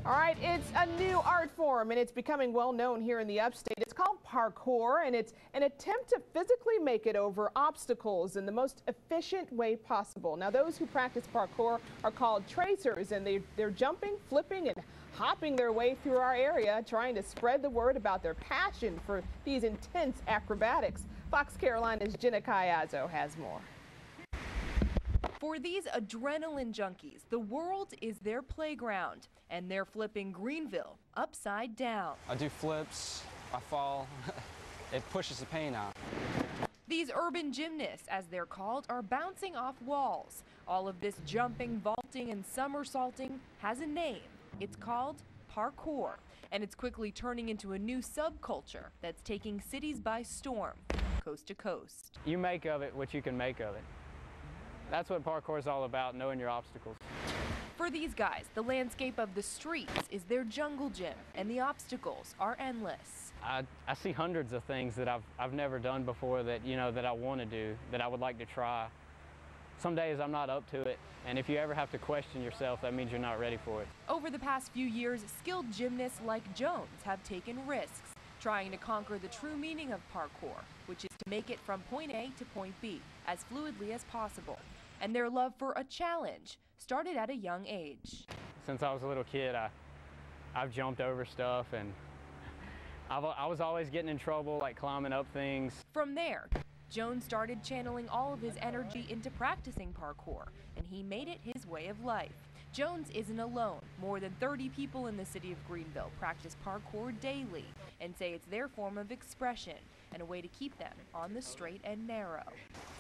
All right, it's a new art form and it's becoming well known here in the upstate. It's called parkour and it's an attempt to physically make it over obstacles in the most efficient way possible. Now, those who practice parkour are called tracers and they're jumping, flipping and hopping their way through our area, trying to spread the word about their passion for these intense acrobatics. Fox Carolina's Jenna Cayazzo has more. For these adrenaline junkies, the world is their playground, and they're flipping Greenville upside down. I do flips, I fall, it pushes the pain out. These urban gymnasts, as they're called, are bouncing off walls. All of this jumping, vaulting, and somersaulting has a name. It's called parkour, and it's quickly turning into a new subculture that's taking cities by storm, coast to coast. You make of it what you can make of it. That's what parkour is all about, knowing your obstacles. For these guys, the landscape of the streets is their jungle gym, and the obstacles are endless. I see hundreds of things that I've never done before that, that I want to do, that I would like to try. Some days I'm not up to it, and if you ever have to question yourself, that means you're not ready for it. Over the past few years, skilled gymnasts like Jones have taken risks, trying to conquer the true meaning of parkour, which is to make it from point A to point B as fluidly as possible. And their love for a challenge started at a young age. Since I was a little kid, I've jumped over stuff, and I was always getting in trouble, like climbing up things. From there, Jones started channeling all of his energy into practicing parkour, and he made it his way of life. Jones isn't alone. More than 30 people in the city of Greenville practice parkour daily and say it's their form of expression and a way to keep them on the straight and narrow.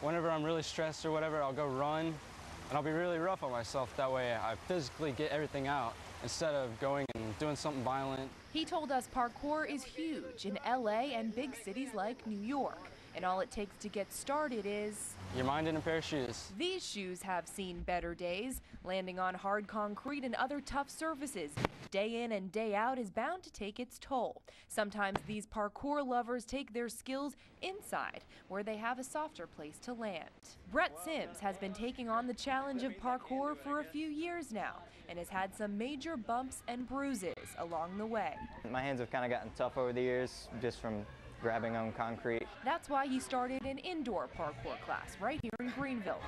Whenever I'm really stressed or whatever, I'll go run, and I'll be really rough on myself. That way I physically get everything out instead of going and doing something violent. He told us parkour is huge in LA and big cities like New York. And all it takes to get started is your mind in a pair of shoes. These shoes have seen better days. Landing on hard concrete and other tough surfaces day in and day out is bound to take its toll. Sometimes these parkour lovers take their skills inside, where they have a softer place to land. Brett Sims has been taking on the challenge of parkour for a few years now and has had some major bumps and bruises along the way. My hands have kind of gotten tough over the years just from grabbing on concrete. That's why he started an indoor parkour class right here in Greenville.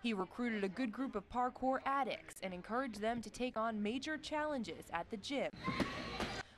He recruited a good group of parkour addicts and encouraged them to take on major challenges at the gym,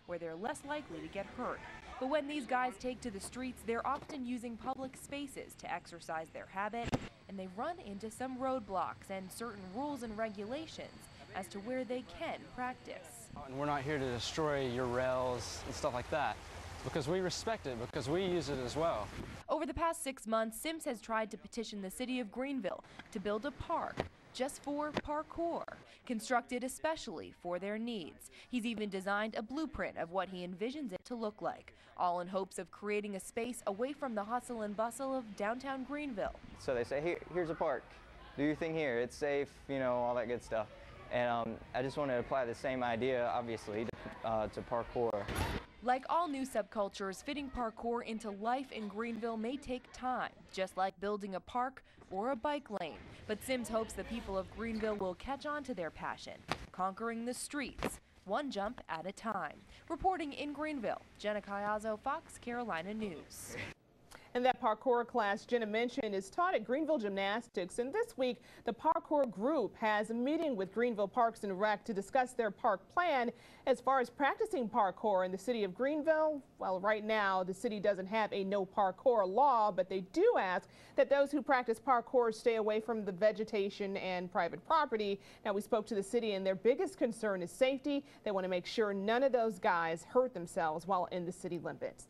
where they're less likely to get hurt. But when these guys take to the streets, they're often using public spaces to exercise their habit, and they run into some roadblocks and certain rules and regulations as to where they can practice. And we're not here to destroy your rails and stuff like that, because we respect it, because we use it as well. Over the past 6 months, Sims has tried to petition the city of Greenville to build a park just for parkour, constructed especially for their needs. He's even designed a blueprint of what he envisions it to look like, all in hopes of creating a space away from the hustle and bustle of downtown Greenville. So they say, here's a park, do your thing here, it's safe, all that good stuff. And I just want to apply the same idea, obviously, to parkour. Like all new subcultures, fitting parkour into life in Greenville may take time, just like building a park or a bike lane. But Sims hopes the people of Greenville will catch on to their passion, conquering the streets, one jump at a time. Reporting in Greenville, Jenna Cayazzo, Fox Carolina News. And that parkour class Jenna mentioned is taught at Greenville Gymnastics. And this week, the parkour group has a meeting with Greenville Parks and Rec to discuss their park plan as far as practicing parkour in the city of Greenville. Well, right now, the city doesn't have a no parkour law, but they do ask that those who practice parkour stay away from the vegetation and private property. Now, we spoke to the city, and their biggest concern is safety. They want to make sure none of those guys hurt themselves while in the city limits.